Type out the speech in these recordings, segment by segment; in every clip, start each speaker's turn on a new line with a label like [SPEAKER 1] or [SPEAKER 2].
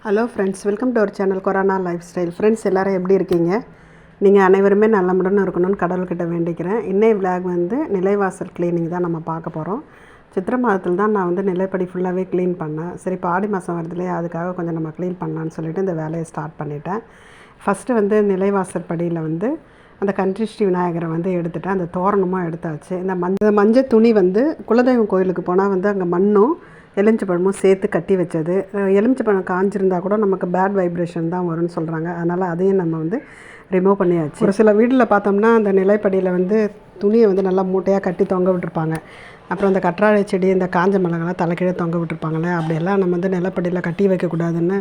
[SPEAKER 1] Hello friends, welcome to our channel corona lifestyle. Friends, எல்லோரும் எப்படி இருக்கீங்க? நீங்கள் அனைவருமே நல்லமுடன் இருக்கணும்னு கடவுள்கிட்ட வேண்டிக்கிறேன். இன்னைய விளாக் வந்து நிலைவாசல் க்ளீனிங் தான் நம்ம பார்க்க போகிறோம். சித்திரை மாதத்தில் தான் நான் வந்து நிலைப்படி ஃபுல்லாகவே க்ளீன் பண்ணேன். சரி, இப்போ ஆடி மாதம் வருதுலையே, அதுக்காக கொஞ்சம் நம்ம க்ளீன் பண்ணலான்னு சொல்லிவிட்டு இந்த வேலையை ஸ்டார்ட் பண்ணிட்டேன். ஃபஸ்ட்டு வந்து நிலைவாசல் படியில் வந்து அந்த கன்றிஷ்டி விநாயகரை வந்து எடுத்துகிட்டேன். அந்த தோரணமாக எடுத்தாச்சு. இந்த மஞ்சள் துணி வந்து குலதெய்வம் கோயிலுக்கு போனால் வந்து அங்கே மண்ணும் எலுமிச்சப்பழமும் சேர்த்து கட்டி வச்சது. எலுமிச்சப்பழம் காஞ்சிருந்தா கூட நமக்கு பேட் வைப்ரேஷன் தான் வரும்னு சொல்கிறாங்க. அதனால் அதையும் நம்ம வந்து ரிமூவ் பண்ணியாச்சு. ஒரு சில வீட்டில் பார்த்தோம்னா அந்த நிலைப்படியில் வந்து துணியை வந்து நல்லா மூட்டையாக கட்டி தொங்க விட்டுருப்பாங்க. அப்புறம் அந்த கற்றாழை செடி, இந்த காஞ்ச மிளகாலாம் தலைக்கீழே தொங்க விட்டுருப்பாங்களே, அப்படியெல்லாம் நம்ம வந்து நிலப்படியில் கட்டி வைக்கக்கூடாதுன்னு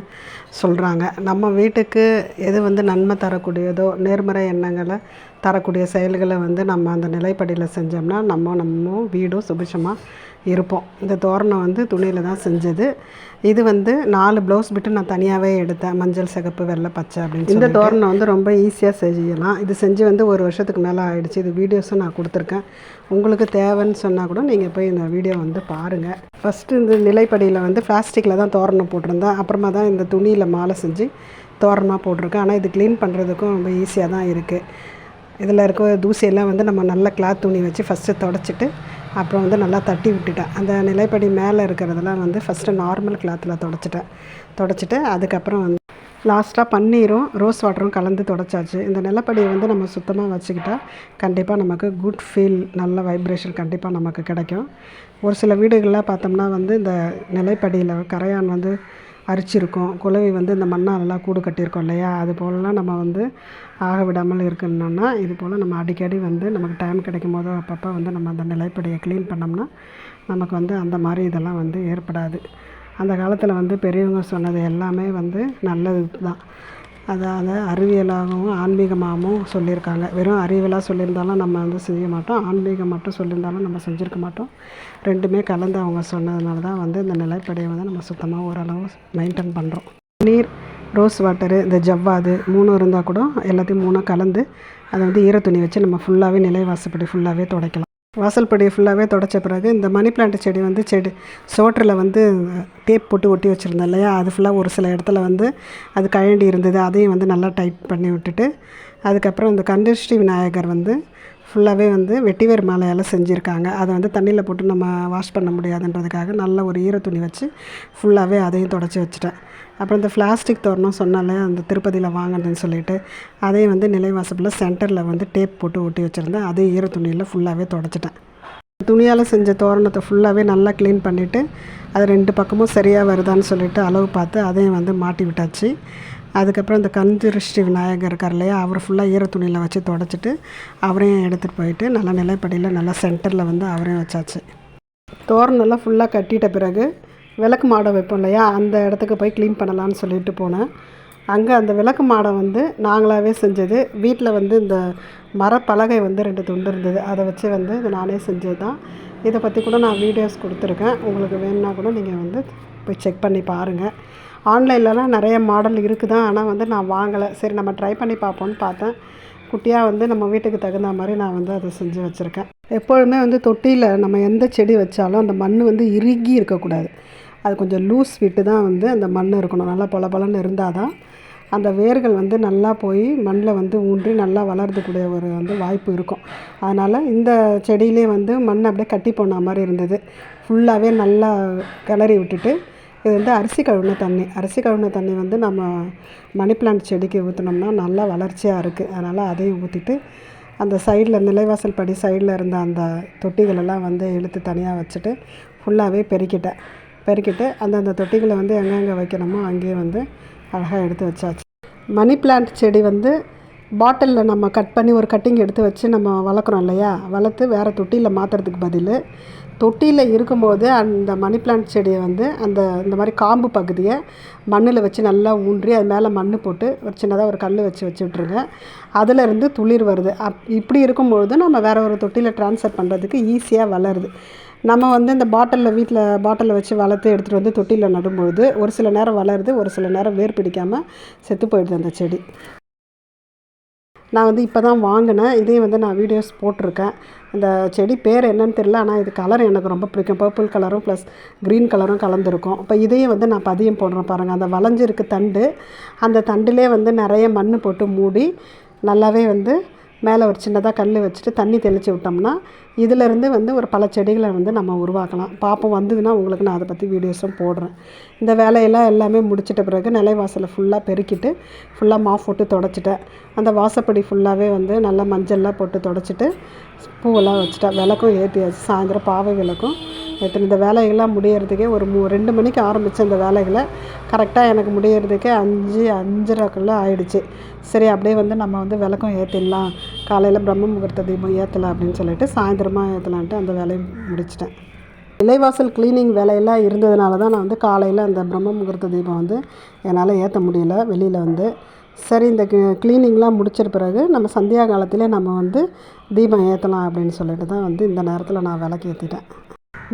[SPEAKER 1] சொல்கிறாங்க. நம்ம வீட்டுக்கு எது வந்து நன்மை தரக்கூடியதோ, நேர்மறை எண்ணங்களை தரக்கூடிய செயல்களை வந்து நம்ம அந்த நிலைப்படியில் செஞ்சோம்னா நம்ம வீடும் சுபிட்சமாக இருப்போம். இந்த தோரணம் வந்து துணியில் தான் செஞ்சது. இது வந்து 4 ப்ளவுஸ் பிட்டு நான் தனியாகவே எடுத்தேன். மஞ்சள், சிகப்பு, வெள்ளை, பச்சை அப்படின்னு. இந்த தோரணம் வந்து ரொம்ப ஈஸியாக செய்யலாம். இது செஞ்சு வந்து 1 வருஷத்துக்கு மேலே ஆகிடுச்சு. இது வீடியோஸும் நான் கொடுத்துருக்கேன். உங்களுக்கு தேவைன்னு சொன்னால் கூட நீங்கள் போய் இந்த வீடியோ வந்து பாருங்கள். ஃபஸ்ட்டு இந்த நிலைப்படியில் வந்து பிளாஸ்டிக்கில் தான் தோரணம் போட்டிருந்தேன். அப்புறமா தான் இந்த துணியில் மாலை செஞ்சு தோரணமாக போட்டிருக்கேன். ஆனால் இது க்ளீன் பண்ணுறதுக்கும் ரொம்ப ஈஸியாக தான் இருக்குது. இதில் இருக்க தூசியெல்லாம் வந்து நம்ம நல்ல கிளாத் துணி வச்சு ஃபஸ்ட்டு தொடச்சிட்டு அப்புறம் வந்து நல்லா தட்டி விட்டுட்டேன். அந்த நிலைப்படி மேலே இருக்கிறதெல்லாம் வந்து ஃபஸ்ட்டு நார்மல் கிளாத்தில் தொடச்சிட்டு அதுக்கப்புறம் வந்து லாஸ்ட்டாக பன்னீரும் ரோஸ் வாட்டரும் கலந்து தொடச்சாச்சு. இந்த நிலப்படியை வந்து நம்ம சுத்தமாக வச்சுக்கிட்டால் கண்டிப்பாக நமக்கு குட் ஃபீல், நல்ல வைப்ரேஷன் கண்டிப்பாக நமக்கு கிடைக்கும். ஒரு சில வீடுகளில் பார்த்தோம்னா வந்து இந்த நிலைப்படியில் கரையான் வந்து அரிச்சிருக்கும். குளவி வந்து இந்த மண்ணாலெல்லாம் கூடு கட்டியிருக்கோம் இல்லையா, அது போலலாம் நம்ம வந்து ஆக விடாமல் இருக்கணும்னா இது போல் நம்ம அடிக்கடி வந்து நமக்கு டைம் கிடைக்கும் போதோ அப்பப்போ வந்து நம்ம அந்த நிலைப்படியை க்ளீன் பண்ணோம்னா நமக்கு வந்து அந்த மாதிரி இதெல்லாம் வந்து ஏற்படாது. அந்த காலத்தில் வந்து பெரியவங்க சொன்னது எல்லாமே வந்து நல்லது தான். அதாவது அறிவியலாகவும் ஆன்மீகமாகவும் சொல்லியிருக்காங்க. வெறும் அறிவியலாக சொல்லியிருந்தாலும் நம்ம வந்து செய்ய மாட்டோம், ஆன்மீகம் மட்டும் சொல்லியிருந்தாலும் நம்ம செஞ்சுருக்க மாட்டோம். ரெண்டுமே கலந்து அவங்க சொன்னதுனால தான் வந்து இந்த நிலைப்படியை வந்து நம்ம சுத்தமாக ஓரளவு மெயின்டைன் பண்ணுறோம். நீர், ரோஸ் வாட்டரு, இந்த ஜவ்வாது 3 இருந்தால் கூட எல்லாத்தையும் 3 கலந்து அதை வந்து ஈரத்துணி வச்சு நம்ம ஃபுல்லாகவே நிலைவாசப்படி ஃபுல்லாகவே துடைக்கலாம். வாசல்படியை ஃபுல்லாகவே தொடச்ச பிறகு இந்த மணி பிளான்ட் செடி வந்து சோற்றில் வந்து டேப் போட்டு ஒட்டி வச்சுருந்தேன் இல்லையா, அது ஃபுல்லாக ஒரு சில இடத்துல வந்து அது கழண்டி இருந்தது. அதையும் வந்து நல்லா டைட் பண்ணி விட்டுட்டு அதுக்கப்புறம் இந்த கன்றிஷ்டி விநாயகர் வந்து ஃபுல்லாகவே வந்து வெட்டிவேர் மாலையால் செஞ்சுருக்காங்க. அதை வந்து தண்ணியில் போட்டு நம்ம வாஷ் பண்ண முடியாதுன்றதுக்காக நல்ல ஒரு ஈரத்துணி வச்சு ஃபுல்லாகவே அதையும் தொடச்சி வச்சுட்டேன். அப்புறம் இந்த பிளாஸ்டிக் தோரணம் சொன்னாலே அந்த திருப்பதியில் வாங்கினேன்னு சொல்லிவிட்டு அதையும் வந்து நிலைவாசப்பில் சென்டரில் வந்து டேப் போட்டு ஒட்டி வச்சுருந்தேன். அதையும் ஈரத்துணியில் ஃபுல்லாகவே தொடச்சிட்டேன். துணியால் செஞ்ச தோரணத்தை ஃபுல்லாகவே நல்லா க்ளீன் பண்ணிவிட்டு அது 2 பக்கமும் சரியாக வருதான்னு சொல்லிவிட்டு அளவு பார்த்து அதையும் வந்து மாட்டி விட்டாச்சு. அதுக்கப்புறம் இந்த கன்றிஷ்டி விநாயகர் இருக்கார் இல்லையா, அவரை ஃபுல்லாக ஈரத்துணியில் வச்சு தொடச்சிட்டு அவரையும் எடுத்துகிட்டு போயிட்டு நல்லா நிலைப்படியில் நல்லா சென்டரில் வந்து அவரையும் வச்சாச்சு. தோரணெல்லாம் ஃபுல்லாக கட்டிட்ட பிறகு விளக்கு மாடம் வைப்போம் இல்லையா, அந்த இடத்துக்கு போய் க்ளீன் பண்ணலான்னு சொல்லிட்டு போனேன். அங்கே அந்த விளக்கு மாடம் வந்து நாங்களாகவே செஞ்சது. வீட்டில் வந்து இந்த மரப்பலகை வந்து 2 துண்டு இருந்தது, அதை வச்சு வந்து இது நானே செஞ்சது தான். இதை பற்றி கூட நான் வீடியோஸ் கொடுத்துருக்கேன். உங்களுக்கு வேணுன்னா கூட நீங்கள் வந்து போய் செக் பண்ணி பாருங்கள். ஆன்லைன்லலாம் நிறைய மாடல் இருக்குது தான், ஆனால் வந்து நான் வாங்கலை. சரி, நம்ம ட்ரை பண்ணி பார்ப்போன்னு பார்த்தேன். குட்டியாக வந்து நம்ம வீட்டுக்கு தகுந்த மாதிரி நான் வந்து அதை செஞ்சு வச்சுருக்கேன். எப்பொழுதுமே வந்து தொட்டியில் நம்ம எந்த செடி வச்சாலும் அந்த மண் வந்து இறுகி இருக்கக்கூடாது. அது கொஞ்சம் லூஸ் விட்டு தான் வந்து அந்த மண் இருக்கணும். நல்லா பொலன்னு இருந்தால் தான் அந்த வேர்கள் வந்து நல்லா போய் மண்ணில் வந்து ஊன்றி நல்லா வளர்றதுக்கூடிய ஒரு வந்து வாய்ப்பு இருக்கும். அதனால் இந்த செடியிலே வந்து மண் அப்படியே கட்டி போன மாதிரி இருந்தது. ஃபுல்லாகவே நல்லா கிளறி விட்டுட்டு இது வந்து அரிசி கழுவின தண்ணி வந்து நம்ம மணி பிளான்ட் செடிக்கு ஊற்றினோம்னா நல்லா வளர்ச்சியாக இருக்குது. அதனால் அதையும் ஊற்றிட்டு அந்த சைடில் நிலைவாசல் படி சைடில் இருந்த அந்த தொட்டிகளெல்லாம் வந்து இழுத்து தனியாக வச்சுட்டு ஃபுல்லாகவே பெருக்கிட்டு அந்தந்த தொட்டிகளை வந்து எங்கெங்கே வைக்கணுமோ அங்கேயே வந்து அழகாக எடுத்து வச்சாச்சு. மணி பிளான்ட் செடி வந்து பாட்டிலில் நம்ம கட் பண்ணி ஒரு கட்டிங் எடுத்து வச்சு நம்ம வளர்க்குறோம் இல்லையா, வளர்த்து வேறு தொட்டியில் மாற்றுறதுக்கு பதில் தொட்டியில் இருக்கும்போது அந்த மணி பிளான்ட் செடியை வந்து இந்த மாதிரி காம்பு பகுதியை மண்ணில் வச்சு நல்லா ஊன்றி அது மேலே மண் போட்டு ஒரு சின்னதாக ஒரு கல் வச்சு விட்டுருங்க. அதிலிருந்து துளிர் வருது. இப்படி இருக்கும்பொழுது நம்ம வேறு ஒரு தொட்டியில் ட்ரான்ஸ்ஃபர் பண்ணுறதுக்கு ஈஸியாக வளருது. நம்ம வந்து இந்த பாட்டிலில் வச்சு வளர்த்து எடுத்துகிட்டு வந்து தொட்டியில் நடும்பொழுது ஒரு சில நேரம் வளருது, ஒரு சில நேரம் வேர் பிடிக்காமல் செத்து போயிடுது அந்த செடி. நான் வந்து இப்போ தான் வாங்கினேன். இதையும் வந்து நான் வீடியோஸ் போட்டிருக்கேன். இந்த செடி பேர் என்னன்னு தெரியல, ஆனால் இது கலர் எனக்கு ரொம்ப பிடிக்கும். பர்பிள் கலரும் ப்ளஸ் க்ரீன் கலரும் கலந்துருக்கும். இப்போ இதையும் வந்து நான் பதியம் போடுறேன் பாருங்கள். அந்த வளைஞ்சிருக்கு தண்டு, அந்த தண்டிலே வந்து நிறைய மண் போட்டு மூடி நல்லாவே வந்து மேலே ஒரு சின்னதாக கல் வச்சுட்டு தண்ணி தெளித்து விட்டோம்னா இதிலேருந்து வந்து ஒரு பல செடிகளை வந்து நம்ம உருவாக்கலாம். பாப்போம், வந்ததுன்னா உங்களுக்கு நான் அதை பற்றி வீடியோஸும் போடுறேன். இந்த வேலையெல்லாம் எல்லாமே முடிச்சிட்ட பிறகு நிலைவாசலை ஃபுல்லாக பெருக்கிட்டு ஃபுல்லாக மாப் போட்டு தொடச்சிட்டேன். அந்த வாசப்படி ஃபுல்லாகவே வந்து நல்லா மஞ்சள்லாம் போட்டு தொடச்சிட்டு பூவெல்லாம் வச்சுட்டேன். விளக்கும் ஏற்றியாச்சு. சாயந்தரம் பாவை விளக்கும் ஏற்றின. இந்த வேலைகள்லாம் முடியறதுக்கே ஒரு 2 மணிக்கு ஆரம்பித்த இந்த வேலைகளை கரெக்டாக எனக்கு முடியறதுக்கே 5:30க்குள்ளே ஆயிடுச்சு. சரி, அப்படியே வந்து நம்ம வந்து விளக்கம் ஏற்றிடலாம், காலையில் பிரம்ம முகூர்த்த தீபம் ஏற்றலாம் அப்படின்னு சொல்லிட்டு சாயந்தரமாக ஏற்றலான்ட்டு அந்த வேலையை முடிச்சிட்டேன். நிலைவாசல் க்ளீனிங் வேலையெல்லாம் இருந்ததுனால தான் நான் வந்து காலையில் அந்த பிரம்ம முகூர்த்த தீபம் வந்து என்னால் ஏற்ற முடியல வெளியில் வந்து. சரி, இந்த க்ளீனிங்லாம் முடிச்சிட்ட பிறகு நம்ம சந்தியா காலத்திலே நம்ம வந்து தீபம் ஏற்றலாம் அப்படின்னு சொல்லிட்டு தான் வந்து இந்த நேரத்தில் நான் விளக்கு ஏற்றிட்டேன்.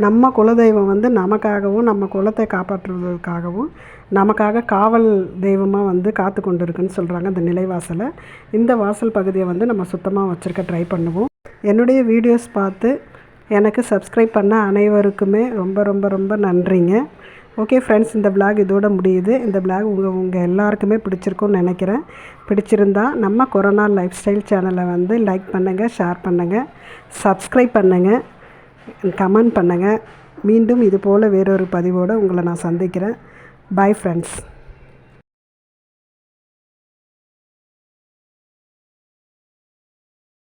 [SPEAKER 1] நம்ம குலதெய்வம் வந்து நமக்காகவும் நம்ம குலத்தை காப்பாற்றுவதற்காகவும் நமக்காக காவல் தெய்வமாக வந்து காத்து கொண்டு இருக்குன்னு சொல்கிறாங்க இந்த நிலைவாசலை. இந்த வாசல் பகுதியை வந்து நம்ம சுத்தமாக வச்சுருக்க ட்ரை பண்ணுவோம். என்னுடைய வீடியோஸ் பார்த்து எனக்கு சப்ஸ்கிரைப் பண்ண அனைவருக்குமே ரொம்ப ரொம்ப ரொம்ப நன்றிங்க. ஓகே ஃப்ரெண்ட்ஸ், இந்த விளாக் இதோட முடியுது. இந்த விளாக் உங்கள் எல்லாருக்குமே பிடிச்சிருக்கும்னு நினைக்கிறேன். பிடிச்சிருந்தா நம்ம கொரோனா லைஃப் ஸ்டைல் சேனலை வந்து லைக் பண்ணுங்கள், ஷேர் பண்ணுங்கள், சப்ஸ்கிரைப் பண்ணுங்கள், கமெண்ட் பண்ணுங்கள். மீண்டும் இதுபோல் வேறொரு பதிவோடு உங்களை நான் சந்திக்கிறேன். Bye friends.